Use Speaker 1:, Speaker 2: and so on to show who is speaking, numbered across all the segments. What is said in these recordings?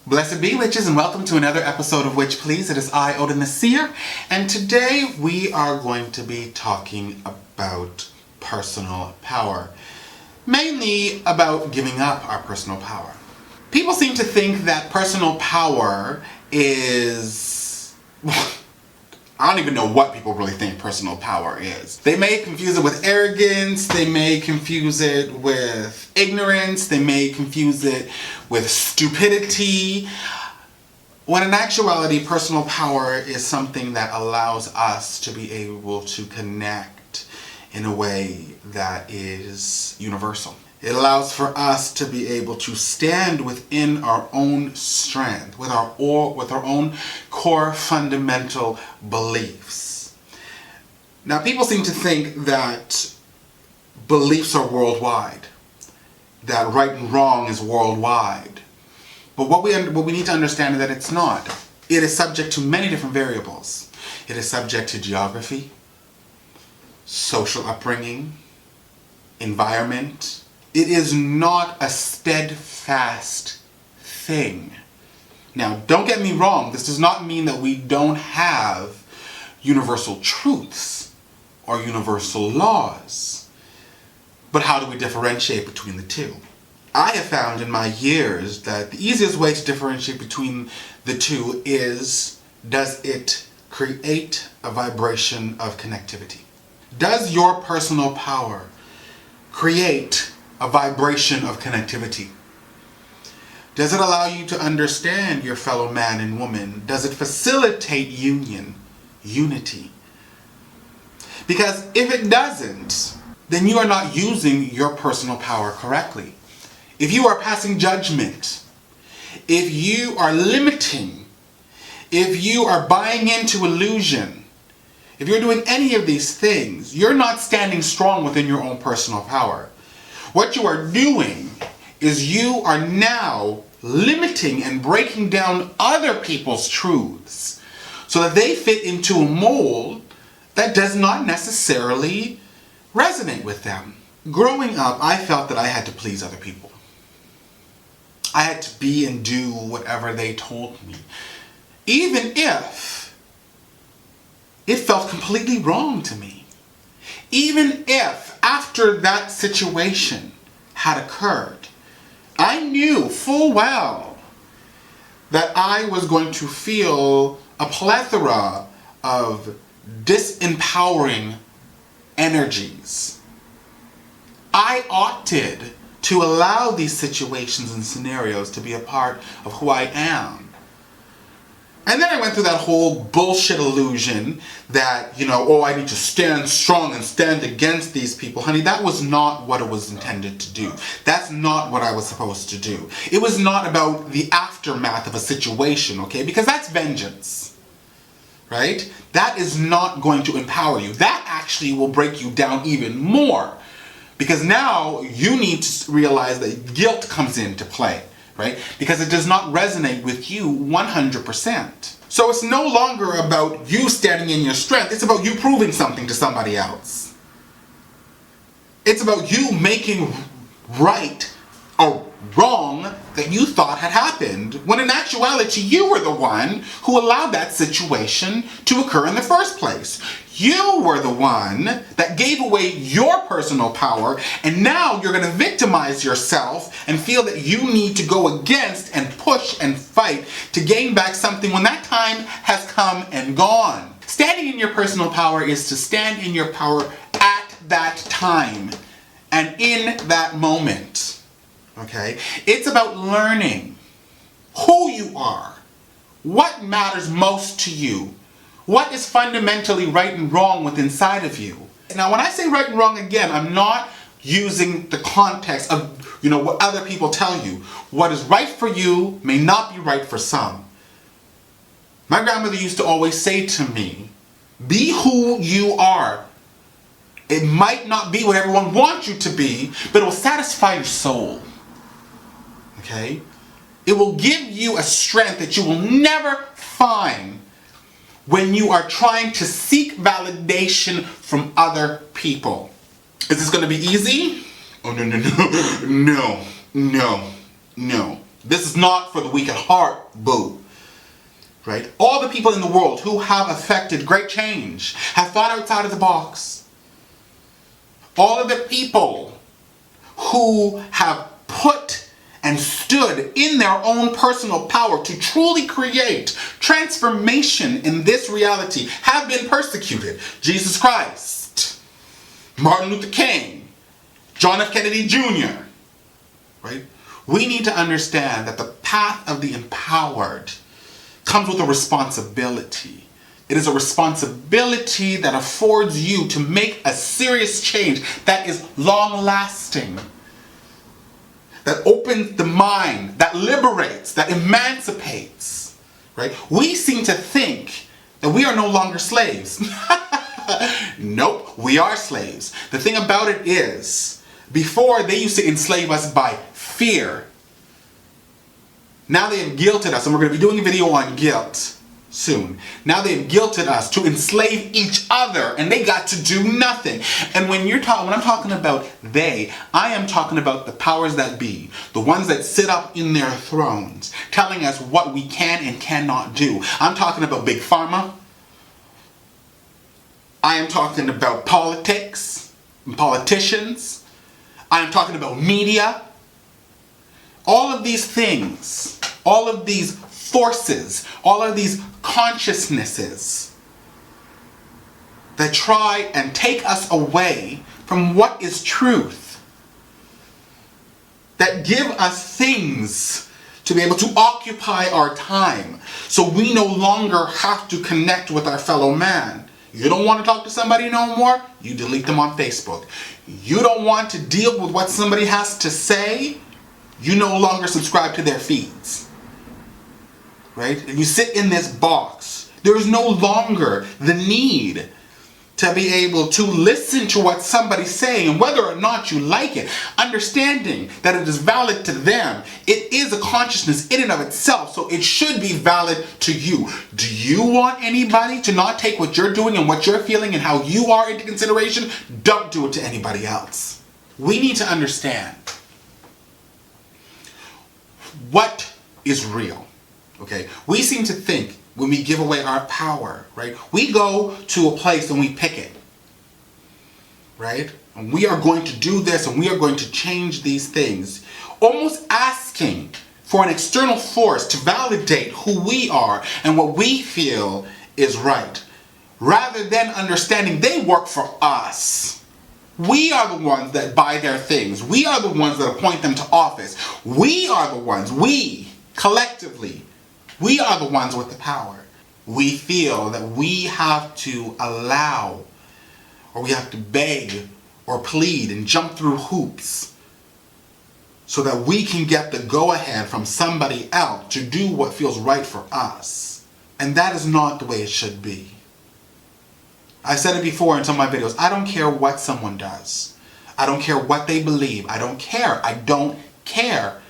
Speaker 1: Blessed be witches, and welcome to another episode of Witch Please. It is I, Odin the Seer, and today we are going to be talking about personal power. Mainly about giving up our personal power. People seem to think that personal power is... I don't even know what people really think personal power is. They may confuse it with arrogance, they may confuse it with ignorance, they may confuse it with stupidity, when in actuality personal power is something that allows us to be able to connect in a way that is universal. It allows for us to be able to stand within our own strength, with our own core fundamental beliefs. Now, people seem to think that beliefs are worldwide, that right and wrong is worldwide. But what we need to understand is that it's not. It is subject to many different variables. It is subject to geography, social upbringing, environment. It is not a steadfast thing. Now, don't get me wrong, this does not mean that we don't have universal truths or universal laws. But how do we differentiate between the two? I have found in my years that the easiest way to differentiate between the two is, does it create a vibration of connectivity? Does your personal power create a vibration of connectivity? Does it allow you to understand your fellow man and woman? Does it facilitate union, unity? Because if it doesn't, then you are not using your personal power correctly. If you are passing judgment, if you are limiting, if you are buying into illusion, if you're doing any of these things, you're not standing strong within your own personal power. What you are doing is you are now limiting and breaking down other people's truths so that they fit into a mold that does not necessarily resonate with them. Growing up, I felt that I had to please other people. I had to be and do whatever they told me, even if it felt completely wrong to me. Even if, after that situation had occurred, I knew full well that I was going to feel a plethora of disempowering energies. I opted to allow these situations and scenarios to be a part of who I am. And then I went through that whole bullshit illusion that, I need to stand strong and stand against these people. Honey, that was not what it was intended to do. That's not what I was supposed to do. It was not about the aftermath of a situation, okay? Because that's vengeance, right? That is not going to empower you. That actually will break you down even more. Because now you need to realize that guilt comes into play. Right? Because it does not resonate with you 100%. So it's no longer about you standing in your strength, it's about you proving something to somebody else. It's about you making right a wrong that you thought had happened, when in actuality you were the one who allowed that situation to occur in the first place. You were the one that gave away your personal power, and now you're going to victimize yourself and feel that you need to go against and push and fight to gain back something when that time has come and gone. Standing in your personal power is to stand in your power at that time and in that moment. Okay? It's about learning who you are, what matters most to you, what is fundamentally right and wrong within inside of you. Now, when I say right and wrong, again, I'm not using the context of, what other people tell you. What is right for you may not be right for some. My grandmother used to always say to me, be who you are. It might not be what everyone wants you to be, but it will satisfy your soul. Okay? It will give you a strength that you will never find when you are trying to seek validation from other people. Is this going to be easy? Oh, no. This is not for the weak at heart, boo. Right? All the people in the world who have affected great change have thought outside of the box. All of the people who have put and stood in their own personal power to truly create transformation in this reality have been persecuted. Jesus Christ, Martin Luther King, John F. Kennedy Jr., right? We need to understand that the path of the empowered comes with a responsibility. It is a responsibility that affords you to make a serious change that is long-lasting, that opens the mind, that liberates, that emancipates, right? We seem to think that we are no longer slaves. Nope, we are slaves. The thing about it is, before they used to enslave us by fear. Now they have guilted us, and we're going to be doing a video on guilt soon. Now they have guilted us to enslave each other, and they got to do nothing. And when I'm talking about they, I am talking about the powers that be, the ones that sit up in their thrones, telling us what we can and cannot do. I'm talking about Big Pharma. I am talking about politics and politicians. I am talking about media. All of these things, all of these forces, all of these consciousnesses that try and take us away from what is truth, that give us things to be able to occupy our time so we no longer have to connect with our fellow man. You don't want to talk to somebody no more? You delete them on Facebook. You don't want to deal with what somebody has to say? You no longer subscribe to their feeds. Right? If you sit in this box, there is no longer the need to be able to listen to what somebody's saying, and whether or not you like it, understanding that it is valid to them. It is a consciousness in and of itself, so it should be valid to you. Do you want anybody to not take what you're doing and what you're feeling and how you are into consideration? Don't do it to anybody else. We need to understand what is real. Okay? We seem to think when we give away our power, right? We go to a place and we pick it, right? And we are going to do this and we are going to change these things. Almost asking for an external force to validate who we are and what we feel is right. Rather than understanding they work for us. We are the ones that buy their things. We are the ones that appoint them to office. We are the ones, we, collectively, we are the ones with the power. We feel that we have to allow, or we have to beg, or plead, and jump through hoops so that we can get the go-ahead from somebody else to do what feels right for us. And that is not the way it should be. I said it before in some of my videos, I don't care what someone does. I don't care what they believe. I don't care. I don't care.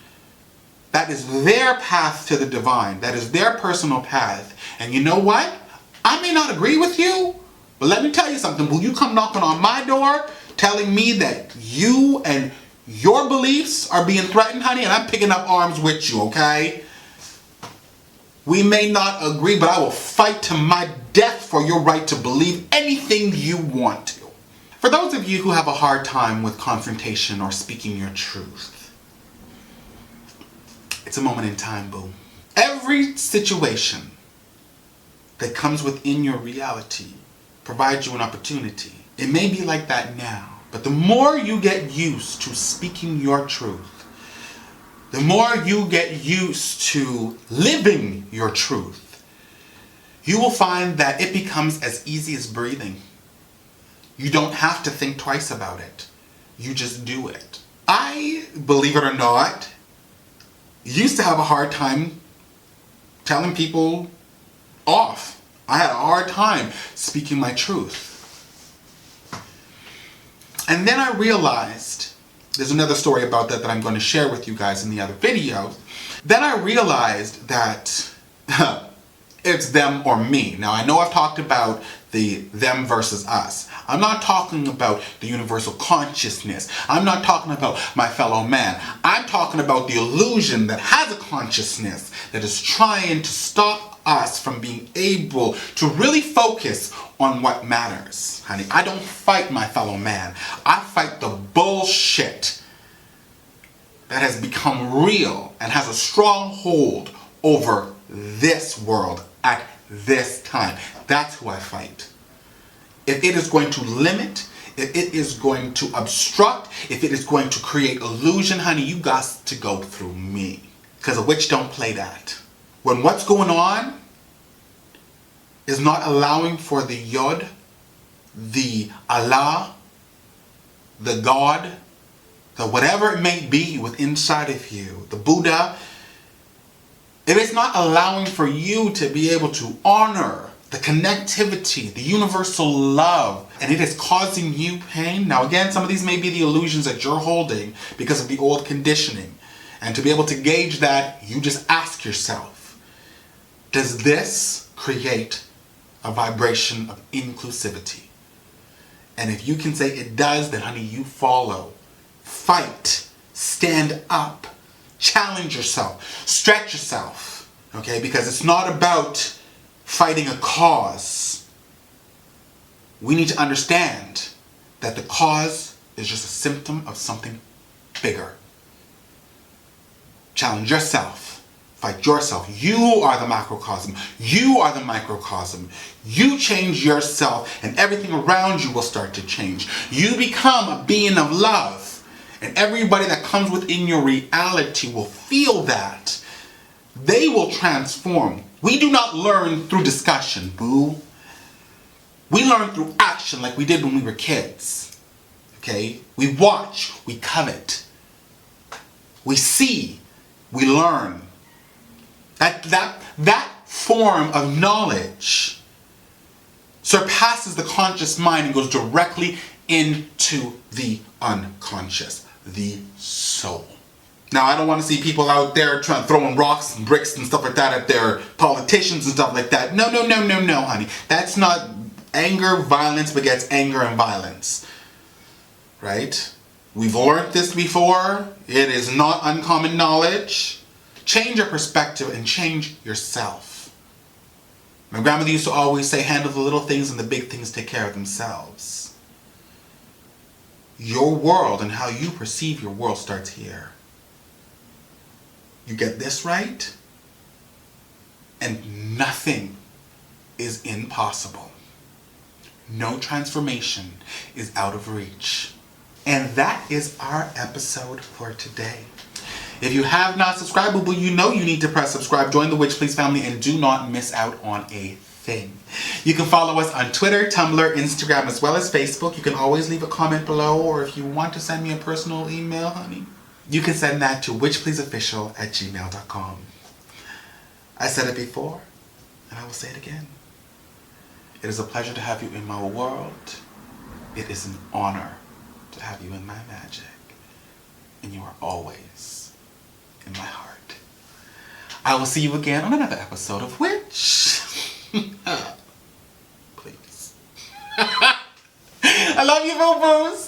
Speaker 1: That is their path to the divine. That is their personal path. And you know what? I may not agree with you, but let me tell you something. Will you come knocking on my door telling me that you and your beliefs are being threatened, honey? And I'm picking up arms with you, okay? We may not agree, but I will fight to my death for your right to believe anything you want to. For those of you who have a hard time with confrontation or speaking your truth, it's a moment in time, boo. Every situation that comes within your reality provides you an opportunity. It may be like that now, but the more you get used to speaking your truth, the more you get used to living your truth, you will find that it becomes as easy as breathing. You don't have to think twice about it. You just do it. I, believe it or not, used to have a hard time telling people off. I had a hard time speaking my truth. And then I realized, there's another story about that I'm going to share with you guys in the other videos. Then I realized that it's them or me. Now I know I've talked about the them versus us. I'm not talking about the universal consciousness. I'm not talking about my fellow man. I'm talking about the illusion that has a consciousness that is trying to stop us from being able to really focus on what matters. Honey, I don't fight my fellow man. I fight the bullshit that has become real and has a strong hold over this world at this time. That's who I fight. If it is going to limit, if it is going to obstruct, if it is going to create illusion, honey, you got to go through me. Because a witch don't play that. When what's going on is not allowing for the Yod, the Allah, the God, the whatever it may be within inside of you, the Buddha, if it's not allowing for you to be able to honor the connectivity, the universal love, and it is causing you pain. Now again, some of these may be the illusions that you're holding because of the old conditioning. And to be able to gauge that, you just ask yourself, does this create a vibration of inclusivity? And if you can say it does, then honey, you follow. Fight. Stand up. Challenge yourself. Stretch yourself. Okay? Because it's not about fighting a cause. We need to understand that the cause is just a symptom of something bigger. Challenge yourself. Fight yourself. You are the macrocosm. You are the microcosm. You change yourself and everything around you will start to change. You become a being of love. And everybody that comes within your reality will feel that. They will transform. We do not learn through discussion, boo. We learn through action like we did when we were kids. Okay? We watch, we covet. We see, we learn. That form of knowledge surpasses the conscious mind and goes directly into the unconscious, the soul. Now, I don't want to see people out there throwing rocks and bricks and stuff like that at their politicians and stuff like that. No, honey. That's not anger. Violence begets anger and violence. Right? We've learned this before. It is not uncommon knowledge. Change your perspective and change yourself. My grandmother used to always say, handle the little things and the big things take care of themselves. Your world and how you perceive your world starts here. You get this right, and nothing is impossible. No transformation is out of reach. And that is our episode for today. If you have not subscribed, you know you need to press subscribe, join the Witch Please family, and do not miss out on a thing. You can follow us on Twitter, Tumblr, Instagram, as well as Facebook. You can always leave a comment below, or if you want to send me a personal email, honey, you can send that to witchpleaseofficial@gmail.com. I said it before, and I will say it again. It is a pleasure to have you in my world. It is an honor to have you in my magic. And you are always in my heart. I will see you again on another episode of Witch. Please. I love you, boo-boos.